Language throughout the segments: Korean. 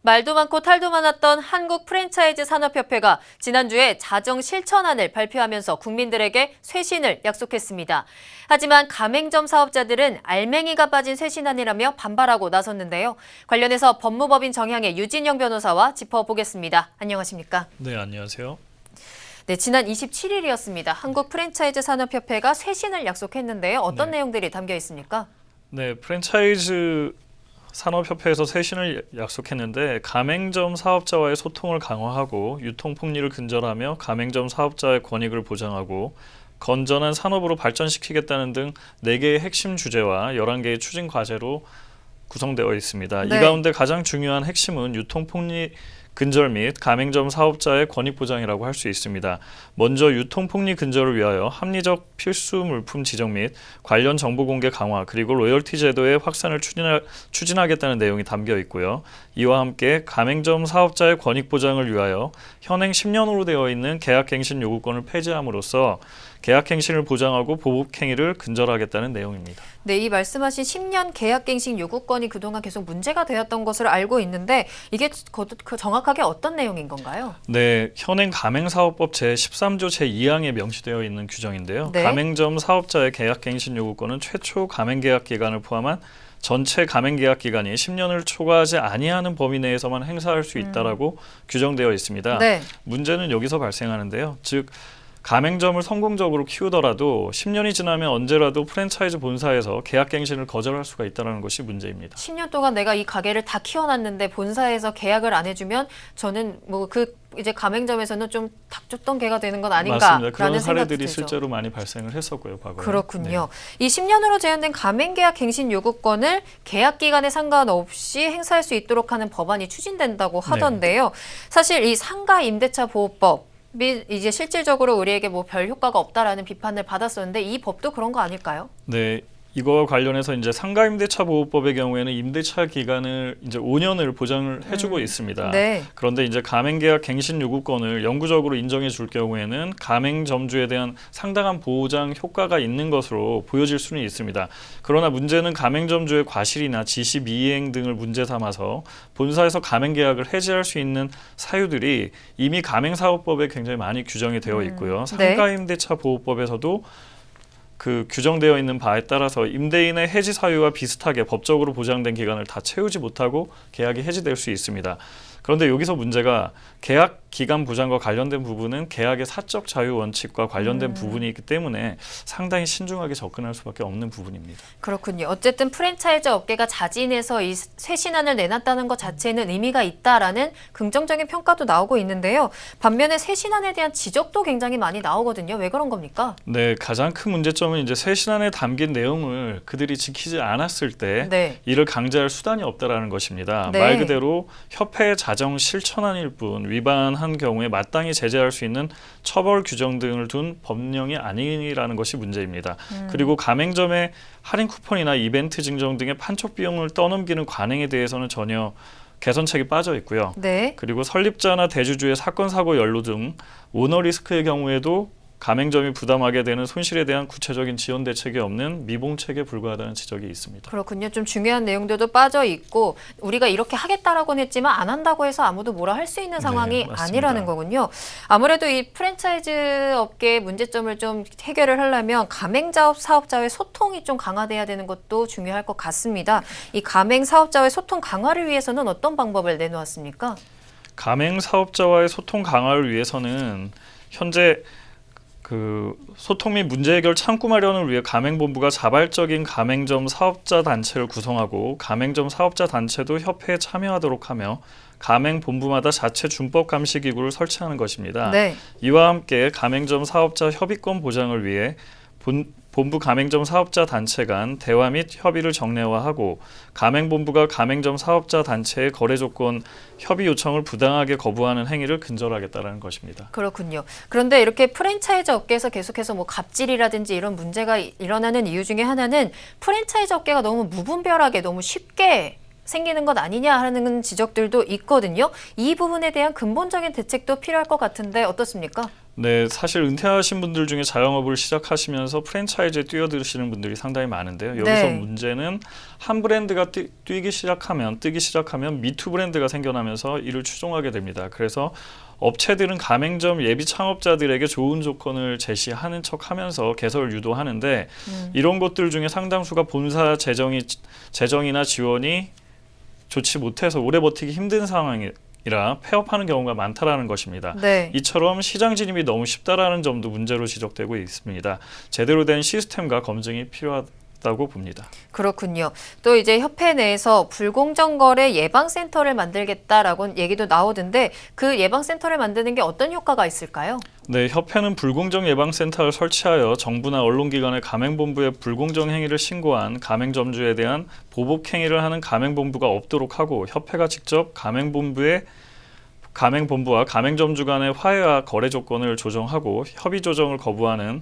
말도 많고 탈도 많았던 한국 프랜차이즈 산업협회가 지난주에 자정 실천안을 발표하면서 국민들에게 쇄신을 약속했습니다. 하지만 가맹점 사업자들은 알맹이가 빠진 쇄신안이라며 반발하고 나섰는데요. 관련해서 법무법인 정향의 유진영 변호사와 짚어보겠습니다. 안녕하십니까? 네, 안녕하세요. 네, 지난 27일이었습니다. 한국 프랜차이즈 산업협회가 쇄신을 약속했는데요. 어떤 내용들이 담겨 있습니까? 네, 프랜차이즈 산업협회에서 쇄신을 약속했는데 가맹점 사업자와의 소통을 강화하고 유통폭리를 근절하며 가맹점 사업자의 권익을 보장하고 건전한 산업으로 발전시키겠다는 등 4개의 핵심 주제와 11개의 추진 과제로 구성되어 있습니다. 네. 이 가운데 가장 중요한 핵심은 유통폭리 근절 및 가맹점 사업자의 권익 보장이라고 할 수 있습니다. 먼저 유통폭리 근절을 위하여 합리적 필수 물품 지정 및 관련 정보 공개 강화 그리고 로열티 제도의 확산을 추진하겠다는 내용이 담겨 있고요. 이와 함께 가맹점 사업자의 권익 보장을 위하여 현행 10년으로 되어 있는 계약갱신 요구권을 폐지함으로써 계약갱신을 보장하고 보복행위를 근절하겠다는 내용입니다. 네, 이 말씀하신 10년 계약갱신 요구권이 그동안 계속 문제가 되었던 것으로 알고 있는데 이게 정확하게 어떤 내용인 건가요? 네, 현행 가맹사업법 제13조 제2항에 명시되어 있는 규정인데요. 네. 가맹점 사업자의 계약갱신 요구권은 최초 가맹계약 기간을 포함한 전체 가맹계약 기간이 10년을 초과하지 아니하는 범위 내에서만 행사할 수 있다라고 규정되어 있습니다. 네. 문제는 여기서 발생하는데요. 즉 가맹점을 성공적으로 키우더라도 10년이 지나면 언제라도 프랜차이즈 본사에서 계약갱신을 거절할 수가 있다는 것이 문제입니다. 10년 동안 내가 이 가게를 다 키워놨는데 본사에서 계약을 안 해주면 저는 이제 가맹점에서는 좀 닥쳤던 개가 되는 건 아닌가라는 맞습니다. 그런 사례들이 생각이 들죠. 실제로 많이 발생을 했었고요, 과거에. 그렇군요. 이 10년으로 제한된 가맹계약 갱신 요구권을 계약 기간에 상관없이 행사할 수 있도록 하는 법안이 추진된다고 하던데요. 사실 이 상가 임대차 보호법 및 이제 실질적으로 우리에게 뭐 별 효과가 없다라는 비판을 받았었는데 이 법도 그런 거 아닐까요? 네. 이거와 관련해서 이제 상가임대차 보호법의 경우에는 임대차 기간을 이제 5년을 보장을 해주고 있습니다. 네. 그런데 이제 가맹계약 갱신 요구권을 영구적으로 인정해 줄 경우에는 가맹점주에 대한 상당한 보장 효과가 있는 것으로 보여질 수는 있습니다. 그러나 문제는 가맹점주의 과실이나 지시 미이행 등을 문제 삼아서 본사에서 가맹계약을 해지할 수 있는 사유들이 이미 가맹사업법에 굉장히 많이 규정이 되어 있고요. 상가임대차 보호법에서도 그 규정되어 있는 바에 따라서 임대인의 해지 사유와 비슷하게 법적으로 보장된 기간을 다 채우지 못하고 계약이 해지될 수 있습니다. 그런데 여기서 문제가 계약 기간 보장과 관련된 부분은 계약의 사적 자유 원칙과 관련된 부분이 있기 때문에 상당히 신중하게 접근할 수밖에 없는 부분입니다. 그렇군요. 어쨌든 프랜차이즈 업계가 자진해서 이 쇄신안을 내놨다는 것 자체는 의미가 있다라는 긍정적인 평가도 나오고 있는데요. 반면에 쇄신안에 대한 지적도 굉장히 많이 나오거든요. 왜 그런 겁니까? 네, 가장 큰 문제점은 이제 쇄신안에 담긴 내용을 그들이 지키지 않았을 때 이를 강제할 수단이 없다라는 것입니다. 말 그대로 협회 자정 실천안일 뿐 위반한 경우에 마땅히 제재할 수 있는 처벌 규정 등을 둔 법령이 아니라는 것이 문제입니다. 그리고 가맹점의 할인 쿠폰이나 이벤트 증정 등의 판촉 비용을 떠넘기는 관행에 대해서는 전혀 개선책이 빠져 있고요. 그리고 설립자나 대주주의 사건, 사고 연루 등 오너 리스크의 경우에도 가맹점이 부담하게 되는 손실에 대한 구체적인 지원 대책이 없는 미봉책에 불과하다는 지적이 있습니다. 그렇군요. 좀 중요한 내용들도 빠져 있고 우리가 이렇게 하겠다라고는 했지만 안 한다고 해서 아무도 뭐라 할 수 있는 상황이 아니라는 거군요. 아무래도 이 프랜차이즈 업계의 문제점을 좀 해결을 하려면 가맹 사업자와의 소통이 좀 강화돼야 되는 것도 중요할 것 같습니다. 이 가맹 사업자와의 소통 강화를 위해서는 어떤 방법을 내놓았습니까? 가맹 사업자와의 소통 강화를 위해서는 현재 소통 및 문제 해결 창구 마련을 위해 가맹본부가 자발적인 가맹점 사업자 단체를 구성하고 가맹점 사업자 단체도 협회에 참여하도록 하며 가맹본부마다 자체 준법 감시 기구를 설치하는 것입니다. 이와 함께 가맹점 사업자 협의권 보장을 위해 본부 가맹점 사업자 단체 간 대화 및 협의를 정례화하고 가맹본부가 가맹점 사업자 단체의 거래 조건 협의 요청을 부당하게 거부하는 행위를 근절하겠다는 것입니다. 그렇군요. 그런데 이렇게 프랜차이즈 업계에서 계속해서 뭐 갑질이라든지 이런 문제가 일어나는 이유 중에 하나는 프랜차이즈 업계가 너무 무분별하게 너무 쉽게 생기는 것 아니냐 하는 지적들도 있거든요. 이 부분에 대한 근본적인 대책도 필요할 것 같은데 어떻습니까? 네, 사실 은퇴하신 분들 중에 자영업을 시작하시면서 프랜차이즈에 뛰어드시는 분들이 상당히 많은데요. 여기서 네. 문제는 한 브랜드가 뜨기 시작하면 미투 브랜드가 생겨나면서 이를 추종하게 됩니다. 그래서 업체들은 가맹점 예비 창업자들에게 좋은 조건을 제시하는 척하면서 개설을 유도하는데 이런 것들 중에 상당수가 본사 재정이나 지원이 좋지 못해서 오래 버티기 힘든 상황이라 폐업하는 경우가 많다라는 것입니다. 네. 이처럼 시장 진입이 너무 쉽다라는 점도 문제로 지적되고 있습니다. 제대로 된 시스템과 검증이 필요하다고 봅니다. 그렇군요. 또 이제 협회 내에서 불공정 거래 예방센터를 만들겠다라고 얘기도 나오던데 그 예방센터를 만드는 게 어떤 효과가 있을까요? 네, 협회는 불공정 예방센터를 설치하여 정부나 언론기관의 가맹본부에 불공정 행위를 신고한 가맹점주에 대한 보복 행위를 하는 가맹본부가 없도록 하고 협회가 직접 가맹본부와 가맹점주 간의 화해와 거래 조건을 조정하고 협의 조정을 거부하는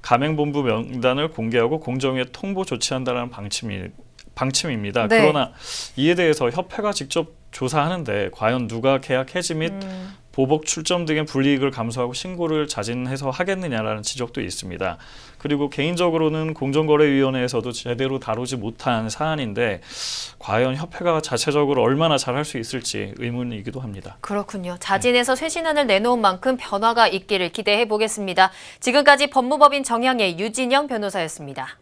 가맹본부 명단을 공개하고 공정위에 통보 조치한다는 방침입니다. 네. 그러나 이에 대해서 협회가 직접 조사하는데 과연 누가 계약 해지 및 보복 출점 등의 불이익을 감수하고 신고를 자진해서 하겠느냐라는 지적도 있습니다. 그리고 개인적으로는 공정거래위원회에서도 제대로 다루지 못한 사안인데 과연 협회가 자체적으로 얼마나 잘할 수 있을지 의문이기도 합니다. 그렇군요. 자진해서 쇄신안을 내놓은 만큼 변화가 있기를 기대해 보겠습니다. 지금까지 법무법인 정향의 유진영 변호사였습니다.